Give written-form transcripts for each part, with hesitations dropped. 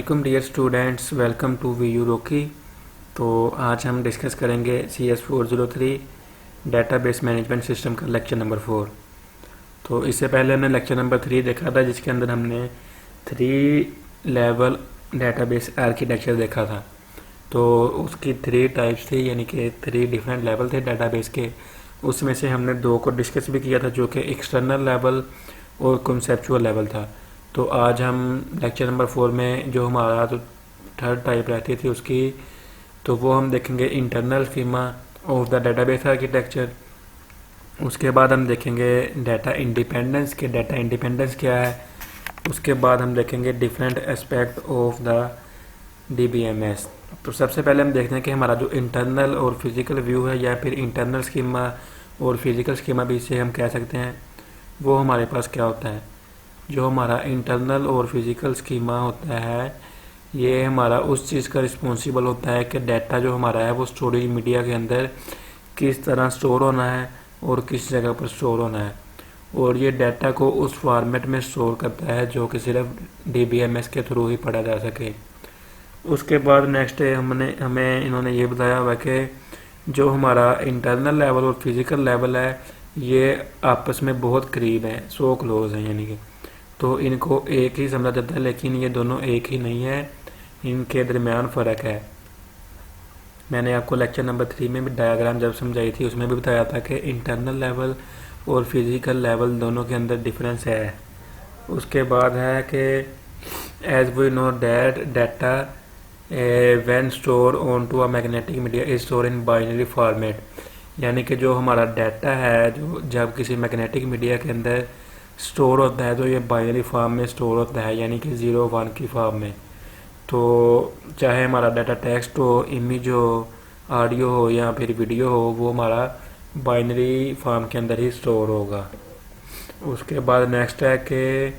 वालेकुम dear students, welcome to V U रोकी। तो आज हम डिस्कस करेंगे CS403 डेटाबेस मैनेजमेंट सिस्टम का लेक्चर नंबर 4। तो इससे पहले हमने लेक्चर नंबर 3 देखा था, जिसके अंदर हमने 3 लेवल डेटाबेस आर्किटेक्चर देखा था। तो उसकी 3 टाइप्स थी, यानी कि 3 डिफरेंट लेवल थे डेटाबेस के। उसमें से हमने 2 को डिस्कस भी किया था, जो कि एक्सटर्नल लेवल और कॉन्सेप्चुअल लेवल था। तो आज हम लेक्चर नंबर 4 में जो हमारा जो थर्ड टाइप रहती थी उसकी, तो वो हम देखेंगे internal schema of the database architecture. उसके बाद हम देखेंगे डाटा इंडिपेंडेंस के डाटा इंडिपेंडेंस क्या है। उसके बाद हम देखेंगे different aspect of the DBMS। तो सबसे पहले हम देखते हैं कि हमारा जो इंटरनल और फिजिकल व्यू है, या फिर इंटरनल स्कीमा और फिजिकल स्कीमा भी इसे हम कह सकते हैं, वो हमारे पास क्या होता है। जो हमारा इंटरनल और फिजिकल स्कीमा होता है, ये हमारा उस चीज़ का रिस्पॉन्सिबल होता है कि डाटा जो हमारा है वो स्टोरेज मीडिया के अंदर किस तरह स्टोर होना है और किस जगह पर स्टोर होना है, और ये डाटा को उस फॉर्मेट में स्टोर करता है जो कि सिर्फ DBMS के थ्रू ही पढ़ा जा सके। उसके बाद नेक्स्ट हमें इन्होंने ये बताया हुआ कि जो हमारा इंटरनल लेवल और फिजिकल लेवल है, ये आपस में बहुत करीब हैं, सो क्लोज हैं, यानी कि तो इनको एक ही समझा जाता है, लेकिन ये दोनों एक ही नहीं है, इनके दरमियान फ़र्क है। मैंने आपको लेक्चर नंबर 3 में भी डायग्राम जब समझाई थी, उसमें भी बताया था कि इंटरनल लेवल और फिजिकल लेवल दोनों के अंदर डिफरेंस है। उसके बाद है कि as we know that data when store on to a magnetic media is store in binary format, यानी कि जो हमारा डाटा है जो जब किसी मैग्नेटिक मीडिया के अंदर स्टोर होता है तो ये बाइनरी फॉर्म में स्टोर होता है, यानी कि 0-1 की फॉर्म में। तो चाहे हमारा डाटा टेक्स्ट हो, इमेज हो, ऑडियो हो या फिर वीडियो हो, वो हमारा बाइनरी फॉर्म के अंदर ही स्टोर होगा। उसके बाद नेक्स्ट है कि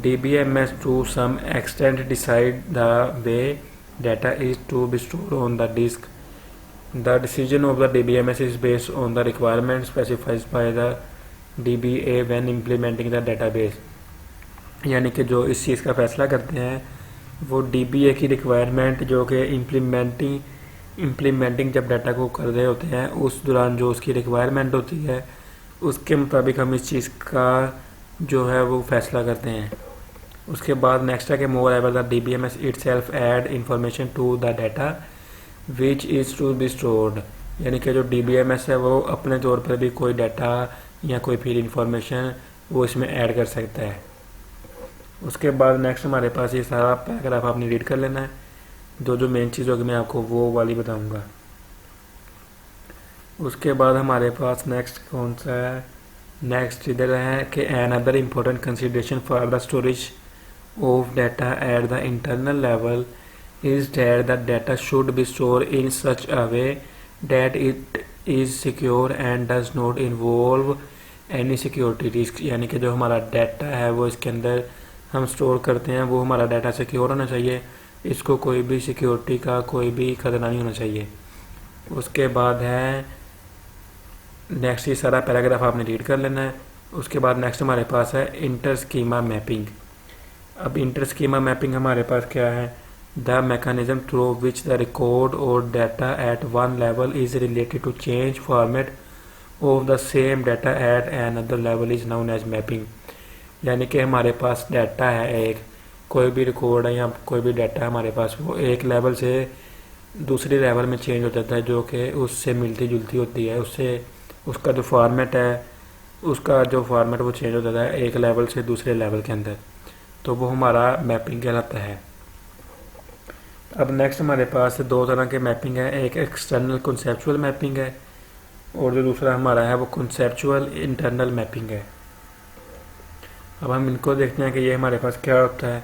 DBMS to some extent decide the way data is to be store on the disk. The decision of the DBMS is based on the requirement specified by the DBA when implementing the database, यानी कि जो इस चीज़ का फैसला करते हैं वो DBA की रिक्वायरमेंट, जो कि इम्प्लीमेंटिंग जब डाटा को कर रहे होते हैं उस दौरान जो उसकी रिक्वायरमेंट होती है, उसके मुताबिक हम इस चीज़ का जो है वो फैसला करते हैं। उसके बाद नेक्स्ट है कि moreover the DBMS itself add information to the data which is to be stored, यानी कि जो DBMS है वो अपने तौर पर भी कोई डाटा या कोई फिर इंफॉर्मेशन वो इसमें ऐड कर सकता है। उसके बाद नेक्स्ट हमारे पास ये सारा पैराग्राफ आपने रीड कर लेना है। जो मेन चीज़ होगी मैं आपको वो वाली बताऊंगा। उसके बाद हमारे पास नेक्स्ट कौन सा है, नेक्स्ट इधर है कि another important consideration for the storage of data at the internal level is that the data should be store in such a way that it is secure and does not involve any security risk, यानी कि जो हमारा डाटा है वो इसके अंदर हम स्टोर करते हैं वो हमारा डाटा सिक्योर होना चाहिए, इसको कोई भी सिक्योरिटी का कोई भी खतरा नहीं होना चाहिए। उसके बाद है नेक्स्ट, ये सारा पैराग्राफ आपने रीड कर लेना है। उसके बाद नेक्स्ट हमारे पास है इंटर स्कीमा मैपिंग। अब इंटर स्कीमा मैपिंग हमारे पास क्या है, the mechanism through which the record और data at one level is related to change format of the same data at another level is known as mapping, यानी कि हमारे पास data है एक, कोई भी रिकॉर्ड है या कोई भी डाटा हमारे पास, वो एक लेवल से दूसरी लेवल में चेंज हो जाता है, जो कि उससे मिलती जुलती होती है, उससे उसका जो फॉर्मेट है वो चेंज हो जाता है एक लेवल से दूसरे लेवल के अंदर, तो वो हमारा मैपिंग कहलाता है। अब नेक्स्ट हमारे पास 2 तरह के मैपिंग है, एक एक्सटर्नल कॉन्सेप्चुअल मैपिंग है और जो दूसरा हमारा है वो कॉन्सेप्चुअल इंटरनल मैपिंग है। अब हम इनको देखते हैं कि ये हमारे पास क्या होता है।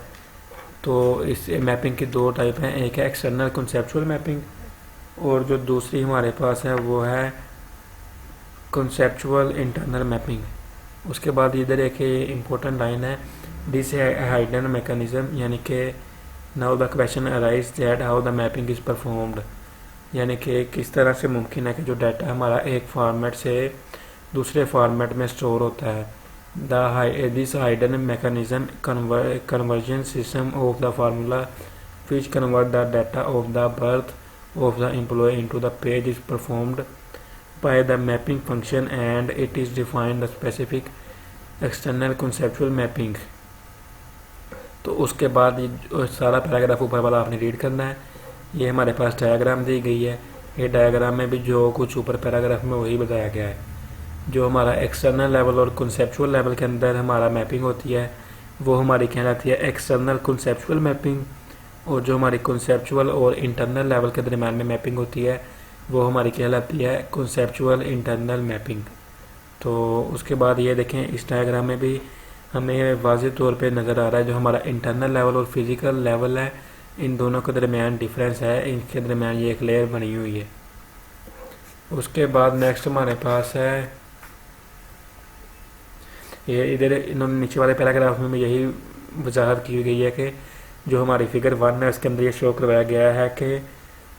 तो इस मैपिंग की 2 टाइप हैं, एक है एक्सटर्नल कॉन्सेप्चुअल मैपिंग और जो दूसरी हमारे पास है वो है कॉन्सेप्चुअल इंटरनल मैपिंग। उसके बाद इधर एक इम्पोर्टेंट लाइन है, दिस है हाइडन मैकेनिज्म, यानी कि now the question arise that how the mapping is performed, यानी कि किस तरह से मुमकिन है कि जो डाटा हमारा एक फॉर्मेट से दूसरे फॉर्मेट में स्टोर होता है, This hidden mechanism conversion system of the formula which convert the data of the birth of the employee into the page is performed by the mapping function and it is defined the specific external conceptual mapping। तो उसके बाद ये सारा paragraph ऊपर वाला आपने read करना है। ये हमारे पास डायग्राम दी गई है। ये डायग्राम में भी जो कुछ ऊपर पैराग्राफ में वही बताया गया है। जो हमारा एक्सटर्नल लेवल और कंसेप्चुअल लेवल के अंदर हमारा मैपिंग होती है वो हमारी कहलाती है एक्सटर्नल कंसेप्चुअल मैपिंग, और जो हमारी कंसेप्चुअल और इंटरनल लेवल के दरम्यान में मैपिंग होती है वो हमारी कहलाती है कंसेप्चुअल इंटरनल मैपिंग। तो उसके बाद ये देखें, इस डायग्राम में भी हमें वाज़ेह तौर पे नज़र आ रहा है जो हमारा इंटरनल लेवल और फिज़िकल लेवल है, इन दोनों के दरमियान डिफरेंस है, इनके दरमियान ये एक लेयर बनी हुई है। उसके बाद नेक्स्ट हमारे पास है ये इधर इन्होंने नीचे वाले पैराग्राफ में यही वजाहत की गई है कि जो हमारी फिगर 1 है उसके अंदर ये शो करवाया गया है कि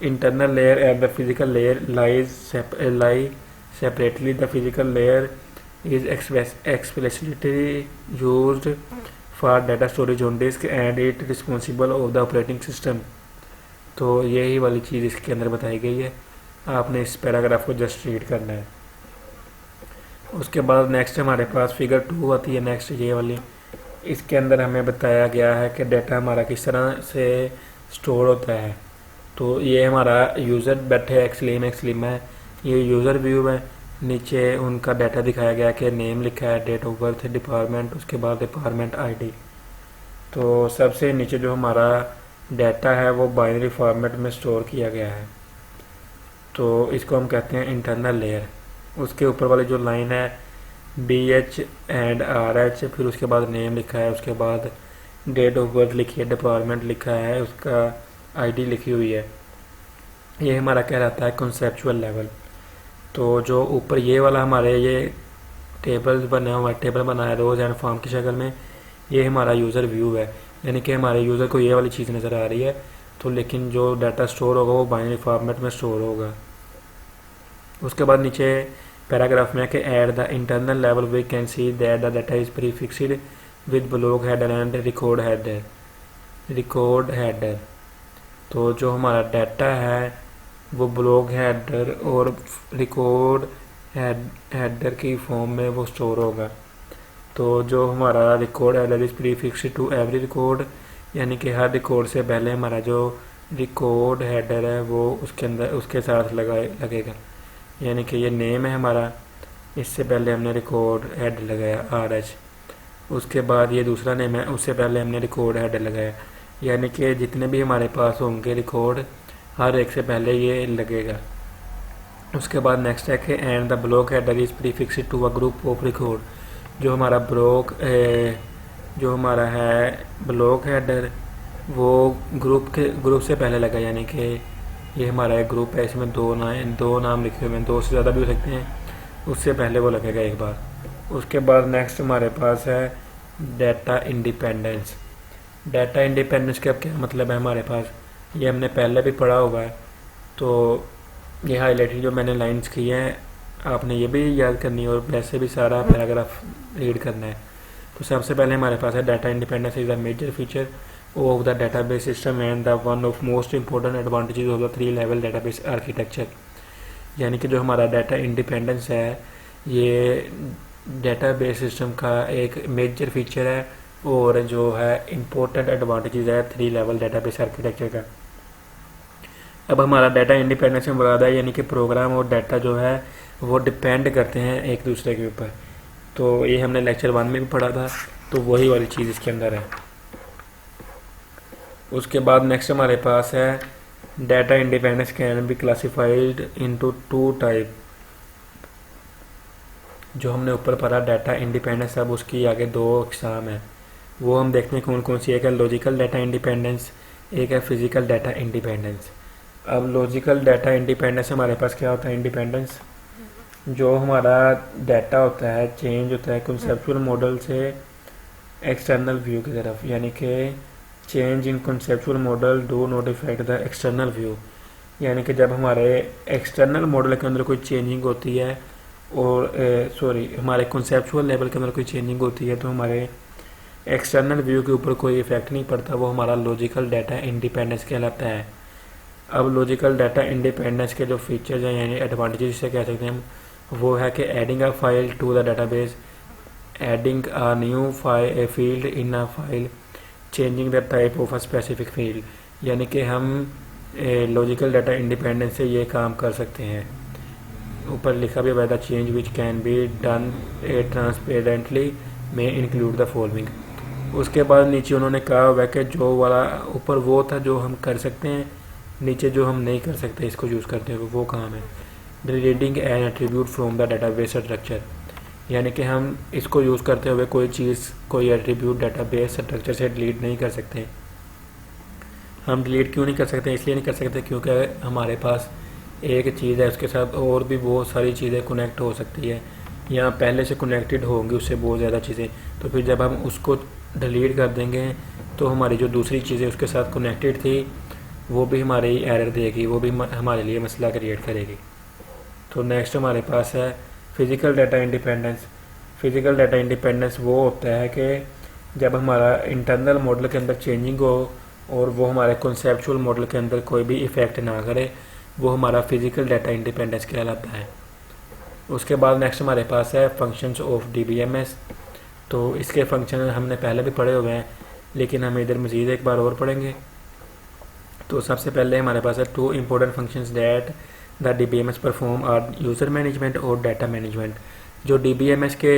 internal layer and the physical layer lie separately. The physical layer is explicitly used for data storage on disk and it responsible of the operating system। तो यही वाली चीज़ इसके अंदर बताई गई है, आपने इस पैराग्राफ को जस्ट रीड करना है। उसके बाद नेक्स्ट हमारे पास फिगर 2 आती है, नेक्स्ट ये वाली। इसके अंदर हमें बताया गया है कि डाटा हमारा किस तरह से स्टोर होता है। तो ये हमारा यूज़र बैठे एक्सलीम है, ये यूज़र व्यू है। नीचे उनका डाटा दिखाया गया कि नेम लिखा है, डेट ऑफ बर्थ, डिपार्टमेंट, उसके बाद डिपार्टमेंट आईडी। तो सबसे नीचे जो हमारा डाटा है वो बाइनरी फॉर्मेट में स्टोर किया गया है, तो इसको हम कहते हैं इंटरनल लेयर। उसके ऊपर वाली जो लाइन है BH एंड RH, फिर उसके बाद नेम लिखा है, उसके बाद डेट ऑफ बर्थ लिखी है, डिपार्टमेंट लिखा है, उसका ID लिखी हुई है। ये हमारा कहलाता है कंसेप्चुअल लेवल। तो जो ऊपर ये वाला हमारे ये टेबल बना हुआ है, टेबल बना है रोज़ एंड फॉर्म की शक्ल में, ये हमारा यूज़र व्यू है, यानी कि हमारे यूज़र को ये वाली चीज़ नज़र आ रही है। तो लेकिन जो डाटा स्टोर होगा वो बाइनरी फॉर्मेट में स्टोर होगा। उसके बाद नीचे पैराग्राफ में है कि at the internal level we can see that the data is prefixed with block header and record header. तो जो हमारा डाटा है वो ब्लॉक हेडर और रिकॉर्ड हेडर की फॉर्म में वो स्टोर होगा। तो जो हमारा record header is prefixed to every record, यानी कि हर रिकॉर्ड से पहले हमारा जो रिकॉर्ड हेडर है वो उसके अंदर उसके साथ लगेगा। यानी कि ये नेम है हमारा, इससे पहले हमने रिकॉर्ड हेडर लगाया RH, उसके बाद ये दूसरा नेम है, उससे पहले हमने रिकॉर्ड हेडर लगाया। यानी कि जितने भी हमारे पास होंगे रिकॉर्ड, हर एक से पहले ये लगेगा। उसके बाद नेक्स्ट है कि and the block header is prefixed to a group of record. जो हमारा ब्लॉक हेडर वो ग्रुप से पहले लगा, यानी कि ये हमारा एक ग्रुप है, इसमें दो नाम लिखे हुए हैं, 2 से ज़्यादा भी हो सकते हैं, उससे पहले वो लगेगा एक बार। उसके बाद नेक्स्ट हमारे पास है डाटा इंडिपेंडेंस। डाटा इंडिपेंडेंस का क्या मतलब है हमारे पास, ये हमने पहले भी पढ़ा हुआ है। तो ये हाईलाइटेड जो मैंने लाइंस की हैं आपने ये भी याद करनी है और वैसे भी सारा पैराग्राफ रीड करना है। तो सबसे पहले हमारे पास है data independence is a major feature of the database system and the one of most important advantages of the 3 level database architecture. यानी कि जो हमारा डाटा इंडिपेंडेंस है ये डाटाबेस सिस्टम का एक मेजर फीचर है और जो है इम्पोर्टेंट एडवांटेजेस है 3 लेवल डाटाबेस आर्किटेक्चर का। अब हमारा डाटा इंडिपेंडेंस में मुराद है यानी कि प्रोग्राम और डाटा जो है वो डिपेंड करते हैं एक दूसरे के ऊपर। तो ये हमने लेक्चर 1 में भी पढ़ा था, तो वही वाली चीज़ इसके अंदर है। उसके बाद नेक्स्ट हमारे पास है data independence can be classified into 2 type. जो हमने ऊपर पढ़ा डाटा इंडिपेंडेंस, अब उसकी आगे 2 अक़साम है, वो हम देखते हैं कौन कौन सी। एक है लॉजिकल डाटा इंडिपेंडेंस, एक है फिजिकल डाटा इंडिपेंडेंस। अब लॉजिकल डाटा इंडिपेंडेंस हमारे पास क्या होता है, इंडिपेंडेंस जो हमारा डाटा होता है चेंज होता है कंसेप्चुअल मॉडल से एक्सटर्नल व्यू की तरफ, यानी कि change in conceptual model do not effect the external view. यानी कि जब हमारे एक्सटर्नल मॉडल के अंदर कोई चेंजिंग होती है और हमारे कॉन्सेप्चुअल लेवल के अंदर कोई चेंजिंग होती है तो हमारे एक्सटर्नल व्यू के ऊपर कोई इफेक्ट नहीं पड़ता, वो हमारा लॉजिकल डाटा इंडिपेंडेंस कहलाता है। अब लॉजिकल डाटा इंडिपेंडेंस के जो फीचर्स हैं यानी एडवांटेजेस जिसे कह सकते हैं हम, वो है कि adding a file to the database, adding a new file field in a file, changing the type of a specific field, यानी कि हम लॉजिकल डाटा इंडिपेंडेंस से ये काम कर सकते हैं। ऊपर लिखा भी हुआ the change which can be done transparently में इंक्लूड द फॉलोइंग। उसके बाद नीचे उन्होंने कहा हुआ है कि जो वाला ऊपर वो था जो हम कर सकते हैं, नीचे जो हम नहीं कर सकते इसको यूज़ करते हुए वो काम है deleting N attribute from the database structure, यानी कि हम इसको यूज़ करते हुए कोई चीज़ कोई एट्रीब्यूट डाटाबेस स्ट्रक्चर से डिलीट नहीं कर सकते। हम डिलीट क्यों नहीं कर सकते? इसलिए नहीं कर सकते क्योंकि हमारे पास एक चीज़ है उसके साथ और भी बहुत सारी चीज़ें कनेक्ट हो सकती है या पहले से कनेक्टेड होंगी उससे बहुत ज़्यादा चीज़ें, तो फिर जब हम उसको डिलीट कर देंगे तो हमारी जो दूसरी चीज़ें उसके साथ कनेक्टेड थी वो भी हमारी एरर देगी, वो भी हमारे लिए मसला क्रिएट करेगी। तो नेक्स्ट हमारे पास है physical data independence. Physical data independence वो होता है कि जब हमारा इंटरनल मॉडल के अंदर चेंजिंग हो और वो हमारे कॉन्सेप्चुअल मॉडल के अंदर कोई भी इफ़ेक्ट ना करे, वो हमारा फिज़िकल डाटा इंडिपेंडेंस कहलाता है। उसके बाद नेक्स्ट हमारे पास है फंक्शंस ऑफ डीबीएमएस। तो इसके फंक्शन हमने पहले भी पढ़े हुए हैं लेकिन हम इधर मज़ीद एक बार और पढ़ेंगे। तो सबसे पहले हमारे पास है two important functions that the DBMS perform are user management और डाटा मैनेजमेंट। जो डीबीएमएस के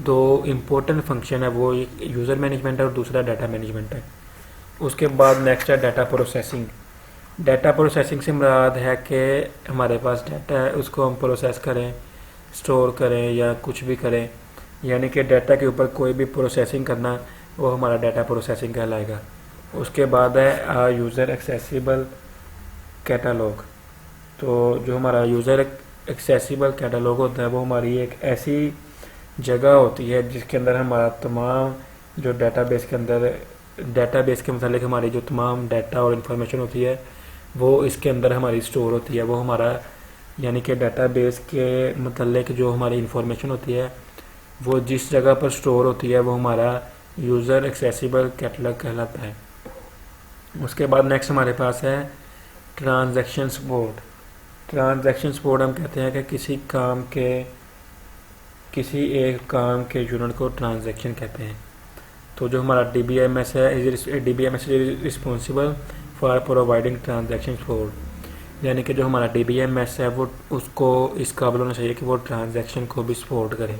दो इम्पोर्टेंट फंक्शन है वो एक यूज़र मैनेजमेंट है और दूसरा डाटा मैनेजमेंट है। उसके बाद नेक्स्ट है डाटा प्रोसेसिंग। डाटा प्रोसेसिंग से मुराद है कि हमारे पास डाटा है उसको हम प्रोसेस करें, स्टोर करें या कुछ भी करें, यानी कि डाटा के ऊपर कोई भी प्रोसेसिंग करना वो हमारा डाटा प्रोसेसिंग कहलाएगा। उसके बाद है यूज़र एक्सेसिबल कैटलॉग। तो जो हमारा यूज़र एक्सेसिबल कैटलॉग होता है वो हमारी एक ऐसी जगह होती है जिसके अंदर हमारा तमाम जो डाटाबेस के अंदर डाटाबेस के मतलब हमारी जो तमाम डाटा और इन्फॉर्मेशन होती है वो इसके अंदर हमारी स्टोर होती है। वो हमारा यानी कि डाटाबेस के मतलब जो हमारी इन्फॉर्मेशन होती है वो जिस जगह पर स्टोर होती है वो हमारा यूज़र एक्सेसिबल कैटलॉग कहलाता है। उसके बाद नेक्स्ट हमारे पास है ट्रांजैक्शन सपोर्ट। ट्रांजैक्शन सपोर्ट हम कहते हैं कि किसी एक काम के यूनिट को ट्रांजैक्शन कहते हैं। तो जो हमारा डीबीएमएस है DBMS is responsible for providing transaction support, यानी कि जो हमारा डीबीएमएस है वो उसको इस काबिल होना चाहिए कि वो ट्रांजैक्शन को भी सपोर्ट करे।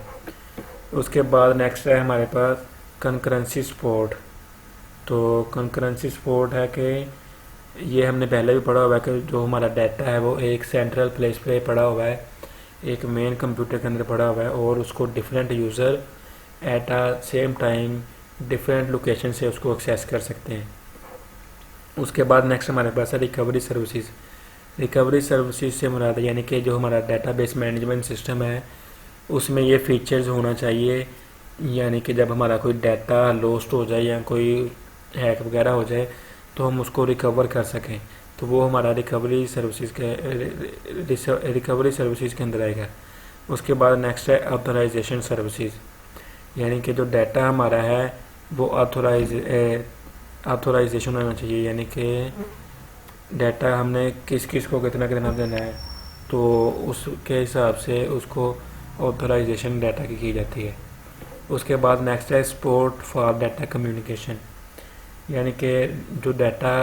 उसके बाद नेक्स्ट है हमारे पास कंकरेंसी सपोर्ट। तो कंकरेंसी सपोर्ट है कि ये हमने पहले भी पढ़ा हुआ है कि जो हमारा डाटा है वो एक सेंट्रल प्लेस पे पड़ा हुआ है, एक मेन कंप्यूटर के अंदर पड़ा हुआ है और उसको different user at a same time different location से उसको एक्सेस कर सकते हैं। उसके बाद नेक्स्ट हमारे पास है रिकवरी सर्विसेज। रिकवरी सर्विसेज से मुराद यानी कि जो हमारा डाटाबेस मैनेजमेंट सिस्टम है उसमें ये फीचर्स होना चाहिए, यानी कि जब हमारा कोई डाटा लॉस्ट हो जाए या कोई हैक वगैरह हो जाए तो हम उसको रिकवर कर सकें, तो वो हमारा रिकवरी सर्विसेज के अंदर आएगा। उसके बाद नेक्स्ट है ऑथराइजेशन सर्विसेज, यानी कि जो डाटा हमारा है वो ऑथराइजेशन होना चाहिए, यानी कि डाटा हमने किस किस को कितना कितना देना है तो उसके हिसाब से उसको ऑथराइजेशन डाटा की जाती है। उसके बाद नेक्स्ट है सपोर्ट फॉर डाटा कम्युनिकेशन, यानी कि जो डाटा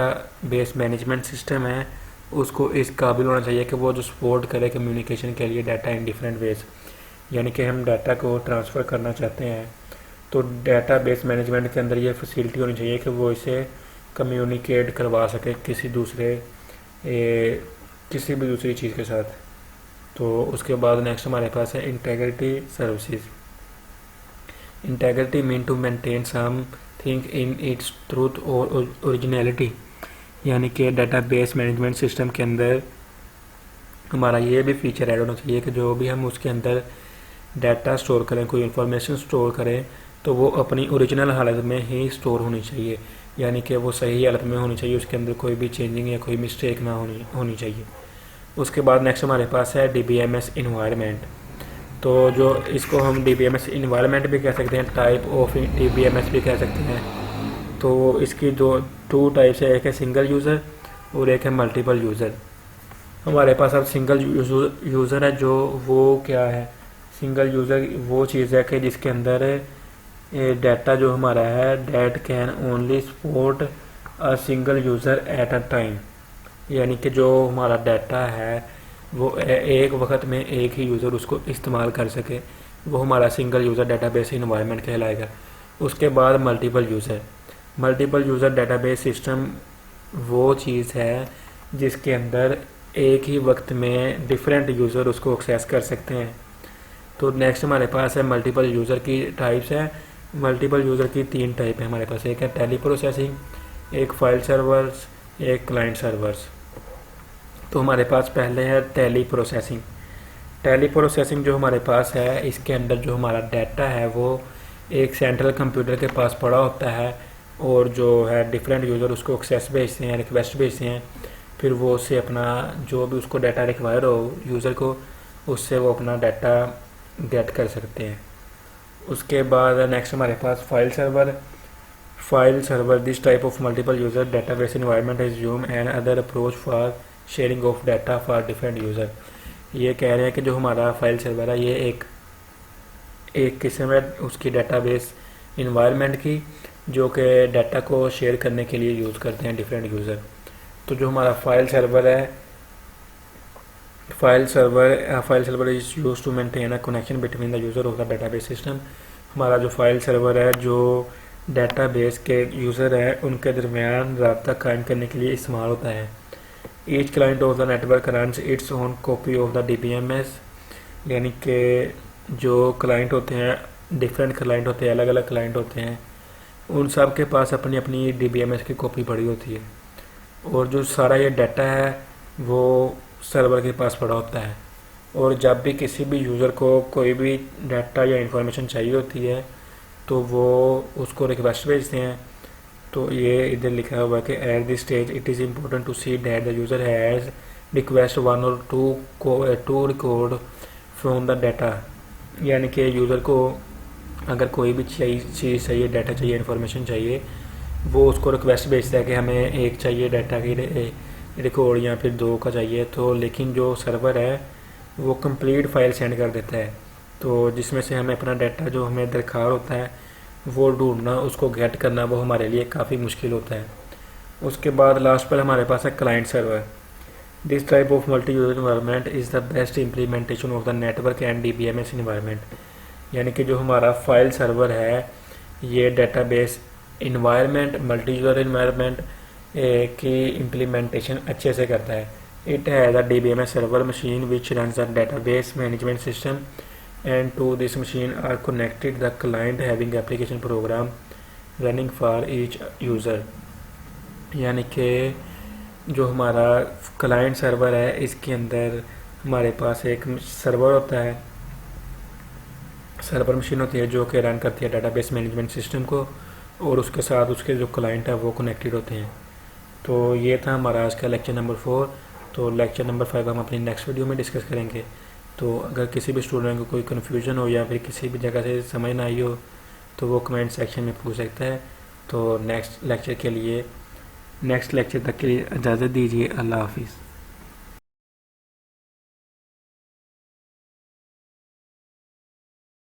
बेस मैनेजमेंट सिस्टम है उसको इस काबिल होना चाहिए कि वो जो सपोर्ट करे कम्युनिकेशन के लिए डाटा इन डिफरेंट वेज, यानी कि हम डाटा को ट्रांसफ़र करना चाहते हैं तो डाटा बेस मैनेजमेंट के अंदर ये फैसिलिटी होनी चाहिए कि वो इसे कम्युनिकेट करवा सके किसी भी दूसरी चीज़ के साथ। तो उसके बाद नेक्स्ट हमारे पास है integrity services. Integrity mean to maintain something in its truth और ओरिजिनलिटी, यानी कि डाटाबेस मैनेजमेंट सिस्टम के अंदर हमारा ये भी फीचर ऐड होना चाहिए कि जो भी हम उसके अंदर डाटा स्टोर करें, कोई इन्फॉर्मेशन स्टोर करें तो वो अपनी ओरिजिनल हालत में ही स्टोर होनी चाहिए, यानी कि वो सही हालत में होनी चाहिए, उसके अंदर कोई भी चेंजिंग या कोई मिस्टेक ना होनी चाहिए। उसके बाद नेक्स्ट हमारे पास है डीबीएमएस इन्वायरमेंट। तो जो इसको हम DBMS इन्वायरमेंट भी कह सकते हैं, टाइप ऑफ DBMS भी कह सकते हैं। तो इसकी जो 2 टाइप्स है, एक है सिंगल यूज़र और एक है मल्टीपल यूज़र। हमारे पास अब सिंगल यूज़र है, जो वो क्या है, सिंगल यूज़र वो चीज़ है कि जिसके अंदर डाटा जो हमारा है date can only support a single user at a time, यानी कि जो हमारा डाटा है वो एक वक्त में एक ही यूज़र उसको इस्तेमाल कर सके, वो हमारा सिंगल यूज़र डाटाबेस इन्वायरमेंट कहलाएगा। उसके बाद मल्टीपल यूज़र डाटाबेस सिस्टम वो चीज़ है जिसके अंदर एक ही वक्त में डिफरेंट यूज़र उसको एक्सेस कर सकते हैं। तो नेक्स्ट हमारे पास है मल्टीपल यूज़र की टाइप्स है। मल्टीपल यूज़र की 3 टाइप है हमारे पास, एक है टेली प्रोसेसिंग, एक फाइल सर्वर्स, एक क्लाइंट सर्वर्स। तो हमारे पास पहले है टेली प्रोसेसिंग। टेली प्रोसेसिंग जो हमारे पास है, इसके अंदर जो हमारा डाटा है वो एक सेंट्रल कंप्यूटर के पास पड़ा होता है और जो है डिफरेंट यूज़र उसको एक्सेस भेजते हैं, रिक्वेस्ट भेजते हैं, फिर वो उससे अपना जो भी उसको डाटा रिक्वायर हो यूज़र को, उससे वो अपना डाटा गेट कर सकते हैं। उसके बाद नेक्स्ट हमारे पास file server this type of multiple user database environment is यूम and other approach for sharing of data for different user. ये कह रहे हैं कि जो हमारा फाइल सर्वर है ये एक किस्म है उसकी डाटाबेस इन्वायरमेंट की, जो कि डाटा को शेयर करने के लिए यूज़ करते हैं डिफरेंट यूज़र। तो जो हमारा file server is use to maintain a connection between the user of the database system. हमारा जो फाइल सर्वर है जो डाटाबेस के यूज़र है उनके दरमियान रब्ता कायम करने के लिए इस्तेमाल होता है। Each client of the network runs its own copy of the DBMS, यानी कि जो क्लाइंट होते हैं, डिफरेंट क्लाइंट होते हैं, अलग अलग क्लाइंट होते हैं, उन सब के पास अपनी अपनी DBMS की कॉपी पड़ी होती है और जो सारा ये डाटा है वो सर्वर के पास पड़ा होता है। और जब भी किसी भी यूज़र को कोई भी डाटा या इंफॉर्मेशन चाहिए होती है तो वो उसको रिक्वेस्ट भेजते हैं। तो ये इधर लिखा हुआ है कि at this stage it is important to see that the user has request 1 और 2 रिकॉर्ड फ्रॉम द डाटा, यानी कि यूज़र को अगर कोई भी चीज़ चाहिए, डाटा चाहिए, इन्फॉर्मेशन चाहिए, वो उसको रिक्वेस्ट भेजता है कि हमें एक चाहिए डाटा की रिकॉर्ड या फिर 2 का चाहिए। तो लेकिन जो सर्वर है वो कंप्लीट फाइल सेंड कर देता है, तो जिसमें से हमें अपना डाटा जो हमें दरकार होता है वो ढूंढना, उसको गेट करना, वो हमारे लिए काफ़ी मुश्किल होता है। उसके बाद लास्ट पर हमारे पास है client server. This type of multi user environment is the best implementation of the network and DBMS environment, यानी कि जो हमारा फाइल सर्वर है ये database environment, multi user environment की इम्प्लीमेंटेशन अच्छे से करता है। It has a DBMS server machine which runs the database management system and to this machine are connected the client having application program running for each user, यानी कि जो हमारा client server है इसके अंदर हमारे पास एक सर्वर होता है, सर्वर मशीन होती है जो कि रन करती है डाटाबेस मैनेजमेंट सिस्टम को, और उसके साथ उसके जो क्लाइंट है वो कनेक्टेड होते हैं। तो ये था हमारा आज का लेक्चर नंबर 4। तो लेक्चर नंबर 5 हम अपनी नेक्स्ट वीडियो में डिस्कस करेंगे। तो अगर किसी भी स्टूडेंट को कोई कन्फ्यूजन हो या फिर किसी भी जगह से समझ ना आई हो तो वो कमेंट सेक्शन में पूछ सकता है। तो नेक्स्ट लेक्चर तक के लिए इजाज़त दीजिए। अल्लाह हाफिज़।